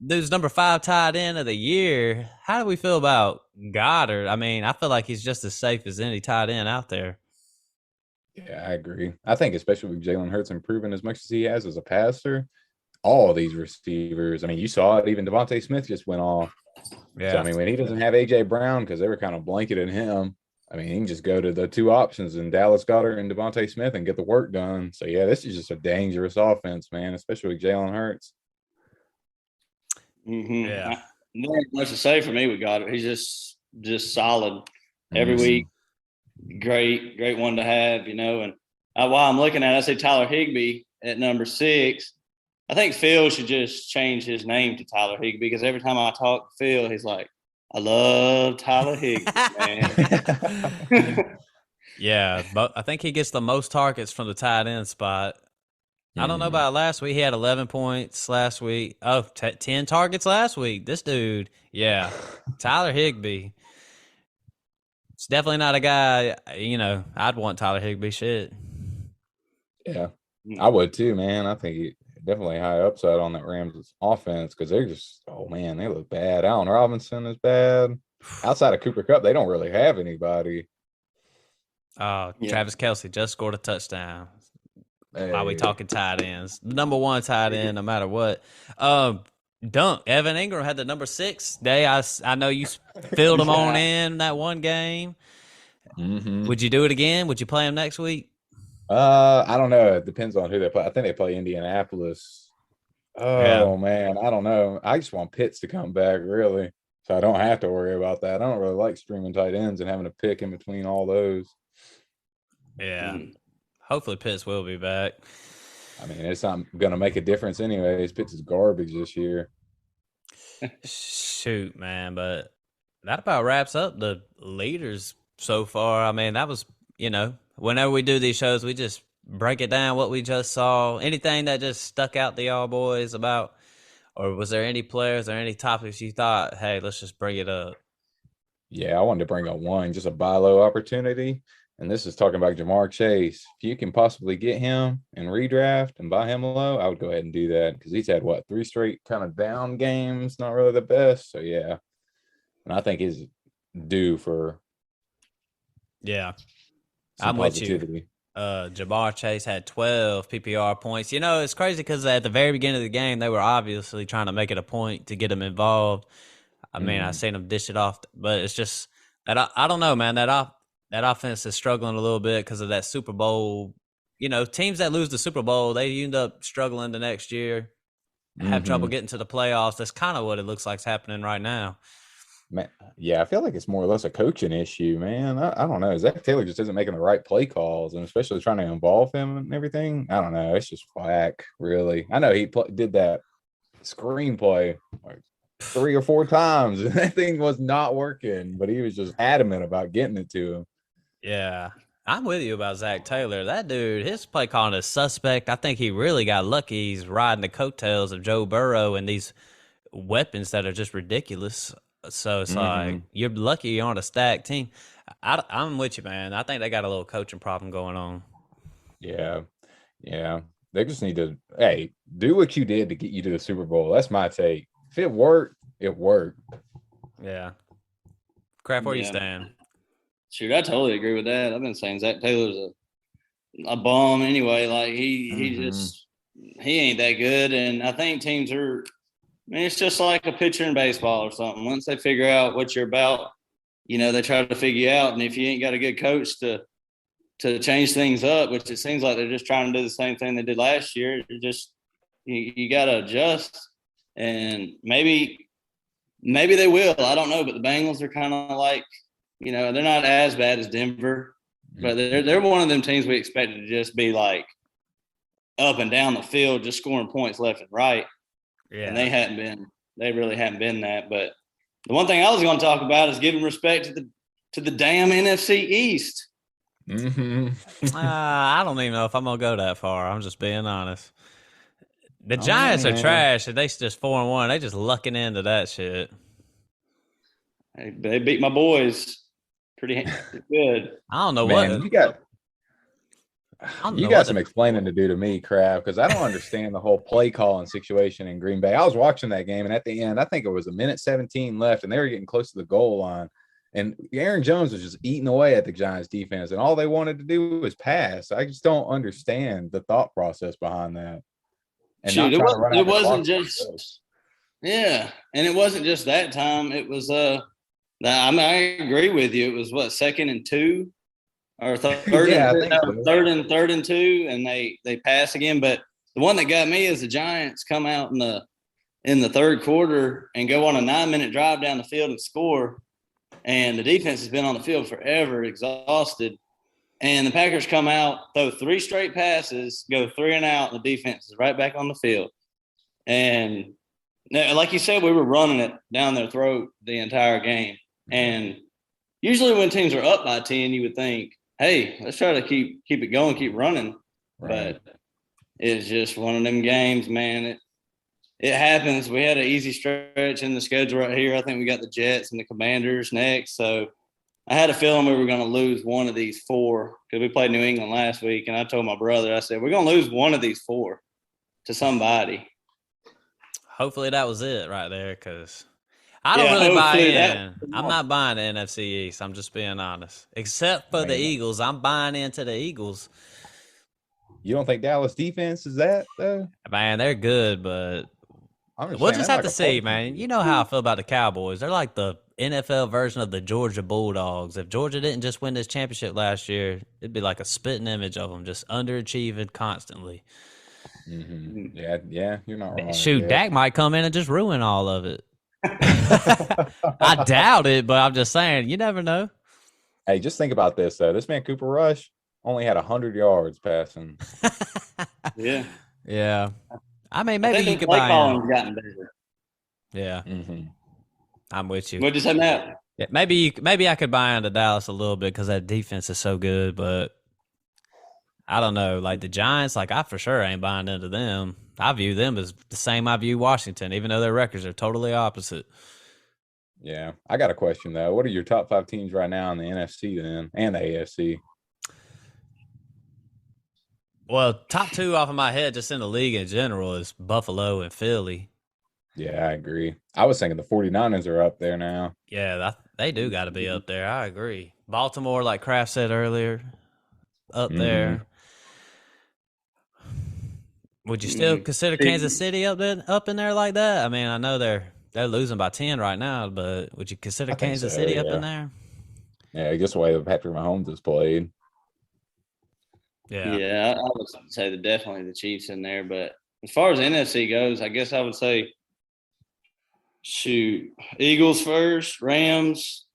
Dude's number 5 tight end of the year. How do we feel about Goddard? I mean, I feel like he's just as safe as any tight end out there. Yeah, I agree. I think especially with Jalen Hurts improving as much as he has as a passer, all these receivers. I mean, you saw it. Even Devontae Smith just went off. Yeah. So, I mean, when he doesn't have A.J. Brown because they were kind of blanketing him, I mean, he can just go to the 2 options in Dallas Goedert and Devontae Smith and get the work done. So, yeah, this is just a dangerous offense, man, especially with Jalen Hurts. Mm-hmm. Yeah. Not much to say for me with Goddard. He's just solid every week. Great one to have, you know. And while I'm looking at it, I say Tyler Higbee at number 6. I think Phil should just change his name to Tyler Higbee because every time I talk to Phil, he's like, I love Tyler Higbee, man. Yeah, but I think he gets the most targets from the tight end spot. I don't know about last week. He had 11 points last week. 10 targets last week. This dude, yeah. Tyler Higbee. It's definitely not a guy, you know, I'd want Tyler Higbee shit. Yeah, I would too, man. I think he definitely high upside on that Rams offense because they're just, oh, man, they look bad. Allen Robinson is bad. Outside of Cooper Kupp, they don't really have anybody. Travis Kelce just scored a touchdown. Hey. While we talking tight ends, the number 1 tight end, no matter what. Dunc, Evan Ingram had the number 6 day. I know you filled him on in that one game. Mm-hmm. Would you do it again? Would you play him next week? I don't know. It depends on who they play. I think they play Indianapolis. Oh, man, I don't know. I just want Pitts to come back, really, so I don't have to worry about that. I don't really like streaming tight ends and having to pick in between all those. Yeah. Hopefully Pitts will be back. I mean, it's not going to make a difference anyways. Pitts is garbage this year. Shoot, man. But that about wraps up the leaders so far. I mean, that was, you know, whenever we do these shows, we just break it down what we just saw. Anything that just stuck out to y'all boys about, or was there any players or any topics you thought, hey, let's just bring it up? Yeah, I wanted to bring up one, just a buy low opportunity. And this is talking about Jamar Chase. If you can possibly get him and redraft and buy him low, I would go ahead and do that because he's had, 3 straight kind of down games, not really the best. So, yeah. And I think he's due for I'm positivity. with you. Jamar Chase had 12 PPR points. You know, it's crazy because at the very beginning of the game, they were obviously trying to make it a point to get him involved. I mean, I seen him dish it off, but it's just that I don't know, man. That offense is struggling a little bit because of that Super Bowl. You know, teams that lose the Super Bowl, they end up struggling the next year, have trouble getting to the playoffs. That's kind of what it looks like is happening right now. Man, yeah, I feel like it's more or less a coaching issue, man. I don't know. Zach Taylor just isn't making the right play calls, and especially trying to involve him and everything. I don't know. It's just whack, really. I know he did that screenplay like 3 or 4 times, and that thing was not working, but he was just adamant about getting it to him. Yeah, I'm with you about Zach Taylor. That dude, his play calling is suspect. I think he really got lucky. He's riding the coattails of Joe Burrow and these weapons that are just ridiculous. So it's like, you're lucky you're on a stacked team. I'm with you, man. I think they got a little coaching problem going on. Yeah. They just need to, hey, do what you did to get you to the Super Bowl. That's my take. If it worked, it worked. Yeah. Crap, where you stand? Shoot, I totally agree with that. I've been saying Zach Taylor's a bum anyway. Like he ain't that good. And I think teams are, I mean, it's just like a pitcher in baseball or something. Once they figure out what you're about, you know, they try to figure you out. And if you ain't got a good coach to change things up, which it seems like they're just trying to do the same thing they did last year, you got to adjust. And maybe they will. I don't know. But the Bengals are kind of like, you know, they're not as bad as Denver, but they're one of them teams we expected to just be like up and down the field, just scoring points left and right. Yeah. And they really hadn't been that. But The one thing I was going to talk about is giving respect to the damn NFC East. I don't even know if I'm gonna go that far. I'm just being honest. The Oh, Giants are man. trash, and they just 4-1. They just lucking into that shit. They beat my boys pretty good. I don't know Man, what. you got I don't you know got what some the. explaining to do to me, Crab, because I don't understand the whole play calling situation in Green Bay. I was watching that game, and at the end, I think it was a minute 17 left, and they were getting close to the goal line. And Aaron Jones was just eating away at the Giants defense, and all they wanted to do was pass. I just don't understand the thought process behind that. And Shoot, not trying to run it out the wasn't clock. just yeah, and it wasn't just that time. It was I mean, I agree with you. It was what, 2nd and 2 or Yeah, I think so. third and 2, and they pass again. But the one that got me is the Giants come out in the third quarter and go on a 9-minute drive down the field and score. And the defense has been on the field forever, exhausted. And the Packers come out, throw 3 straight passes, go 3 and out, and the defense is right back on the field. And like you said, we were running it down their throat the entire game. And usually when teams are up by 10, you would think, hey, let's try to keep it going, keep running. Right. But it's just one of them games, man. It happens. We had an easy stretch in the schedule right here. I think we got the Jets and the Commanders next. So I had a feeling we were going to lose one of these 4 because we played New England last week. And I told my brother, I said, we're going to lose one of these 4 to somebody. Hopefully that was it right there, because I don't really buy in. I'm not buying the NFC East. I'm just being honest. Except for the Eagles. I'm buying into the Eagles. You don't think Dallas defense is that, though? Man, they're good, but we'll just have to see, man. You know how I feel about the Cowboys. They're like the NFL version of the Georgia Bulldogs. If Georgia didn't just win this championship last year, it'd be like a spitting image of them, just underachieving constantly. Mm-hmm. Yeah, you're not wrong. Shoot, Dak might come in and just ruin all of it. I doubt it, but I'm just saying, you never know. Hey, just think about this, though. This man, Cooper Rush, only had 100 yards passing. Yeah. I mean, maybe you could buy in. Gotten better. Yeah. Mm-hmm. I'm with you. What'd you say, Matt? Yeah, maybe I could buy into Dallas a little bit because that defense is so good, but I don't know. Like the Giants, like I for sure ain't buying into them. I view them as the same I view Washington, even though their records are totally opposite. Yeah. I got a question, though. What are your top 5 teams right now in the NFC then and the AFC? Well, top 2 off of my head just in the league in general is Buffalo and Philly. Yeah, I agree. I was thinking the 49ers are up there now. Yeah, they do got to be up there. I agree. Baltimore, like Kraft said earlier, up there. Would you still consider Kansas City up in there like that? I mean, I know they're losing by 10 right now, but would you consider Kansas City up in there? Yeah, I guess the way that Patrick Mahomes has played. Yeah, I would say definitely the Chiefs in there. But as far as NFC goes, I guess I would say, shoot, Eagles first, Rams.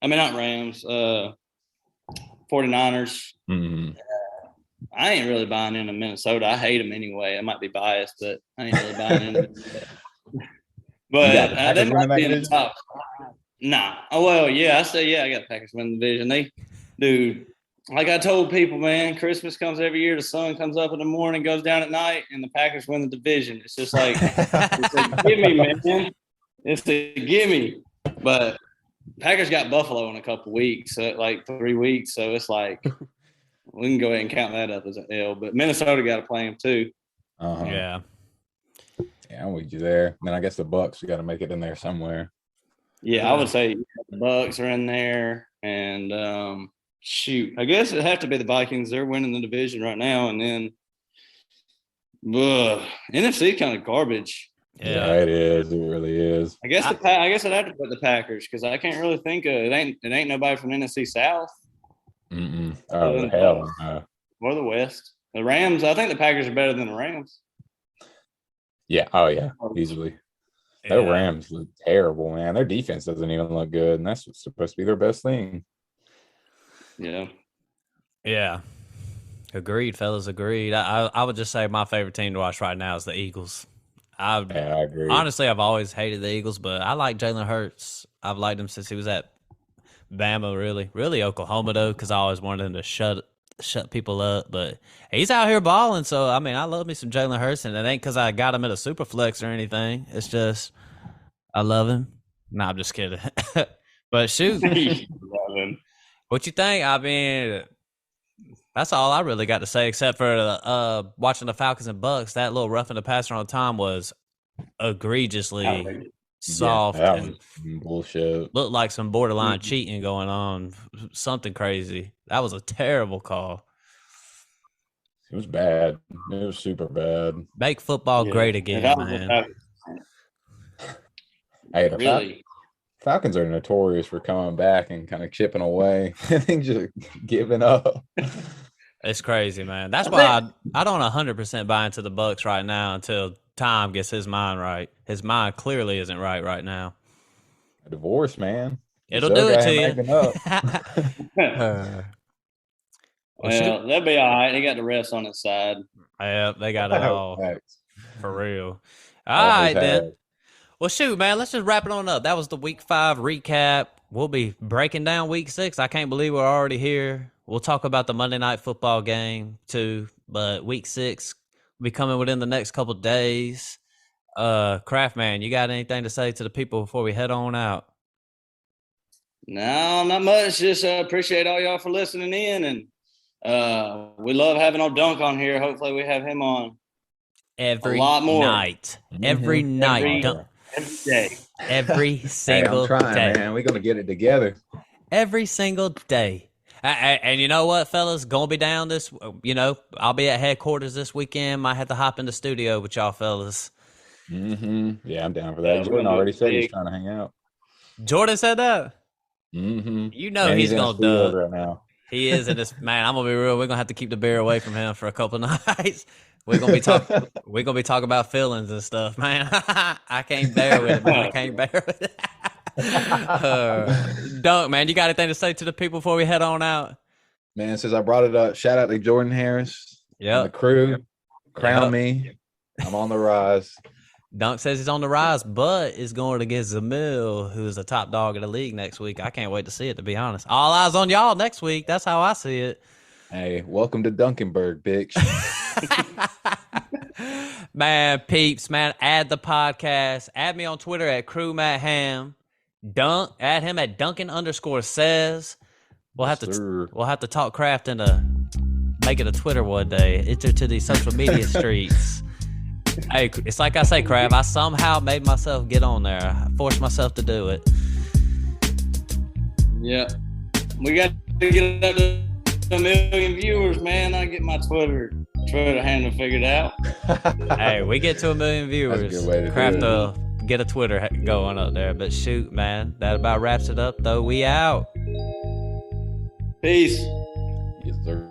I mean, not Rams, 49ers. Mm-hmm. I ain't really buying into Minnesota. I hate them anyway. I might be biased, but I ain't really buying into them. But they might be in the top. Nah. Oh, well, yeah. I got the Packers win the division. Dude, like I told people, man, Christmas comes every year. The sun comes up in the morning, goes down at night, and the Packers win the division. It's just like, it's a gimme, man. It's a gimme. But Packers got Buffalo in a couple weeks, like 3 weeks. So it's like, we can go ahead and count that up as an L. But Minnesota got to play them too. Uh-huh. Yeah. Yeah, I'm with you there. Then I guess the Bucks, we got to make it in there somewhere. Yeah, I would say the Bucks are in there. And, shoot, I guess it'd have to be the Vikings. They're winning the division right now. And then NFC kind of garbage. Yeah, it is. It really is. I guess I'd have to put the Packers because I can't really think of it. Ain't nobody from NFC South. Mm-mm. Oh, hell no. Or the West. The Rams, I think the Packers are better than the Rams. Yeah. Oh, yeah. Easily. Their Rams look terrible, man. Their defense doesn't even look good, and that's supposed to be their best thing. Yeah. Yeah. Agreed, fellas. Agreed. I would just say my favorite team to watch right now is the Eagles. I agree. honestly, I've always hated the Eagles, but I like Jalen Hurts. I've liked him since he was at Bama, really Oklahoma though, because I always wanted him to shut people up. But he's out here balling, so I mean, I love me some Jalen Hurts, and it ain't because I got him in a super flex or anything. It's just I love him. Nah, I'm just kidding. But shoot, what you think? I mean, that's all I really got to say, except for watching the Falcons and Bucks. That little rough in the passer on time was egregiously soft that and was bullshit. looked like some borderline cheating going on, something crazy. That was a terrible call. It was bad. It was super bad. Make football great again, man. Hey, the Falcons are notorious for coming back and kind of chipping away and just giving up. It's crazy, man. That's why I don't 100% buy into the Bucks right now until Tom gets his mind right. His mind clearly isn't right now. A divorce, man. It'll do it to you. Well, they'll be all right. They got the rest on his side. Yeah, they got it all. For real. All right, then. Well, shoot, man, let's just wrap it on up. That was the Week 5 recap. We'll be breaking down Week 6. I can't believe we're already here. We'll talk about the Monday Night Football game, too. But Week 6 will be coming within the next couple of days. Kraft, man, you got anything to say to the people before we head on out? No, not much. Just appreciate all y'all for listening in. And we love having old Dunk on here. Hopefully we have him on every a lot more. Night. Every night. Every day. Every single I'm trying, day. Man. We're going to get it together. Every single day. And you know what, fellas? Gonna be down this, I'll be at headquarters this weekend. Might have to hop in the studio with y'all fellas. Mm-hmm. Yeah, I'm down for that. Jordan already said he's trying to hang out. Jordan said that? Mm-hmm. You know he's going to do it. Right now. He is in this, man, I'm going to be real. We're going to have to keep the beer away from him for a couple of nights. We're gonna be talking about feelings and stuff, man. I can't bear with it, man. I can't bear with it. Dunk, man, you got anything to say to the people before we head on out? Man, since I brought it up, shout out to Jordan Harris. Yeah, the crew. Crown me. I'm on the rise. Dunk says he's on the rise, but is going against Zamil, who's a top dog in the league next week. I can't wait to see it, to be honest. All eyes on y'all next week. That's how I see it. Hey, welcome to Duncanburg, bitch. Man, peeps, man, add the podcast. Add me on Twitter at Hamm. Dunk, add him at Duncan_says. We'll have to talk Kraft into make it a Twitter one day. Enter to these social media streets. Hey, it's like I say, Kraft, I somehow made myself get on there. I forced myself to do it. Yeah. We got to get up to 1 million viewers, man. I get my Twitter handle figured out. Hey, we get to 1 million viewers. Kraft will get a Twitter going up there. But shoot, man, that about wraps it up, though. We out. Peace. Yes, sir.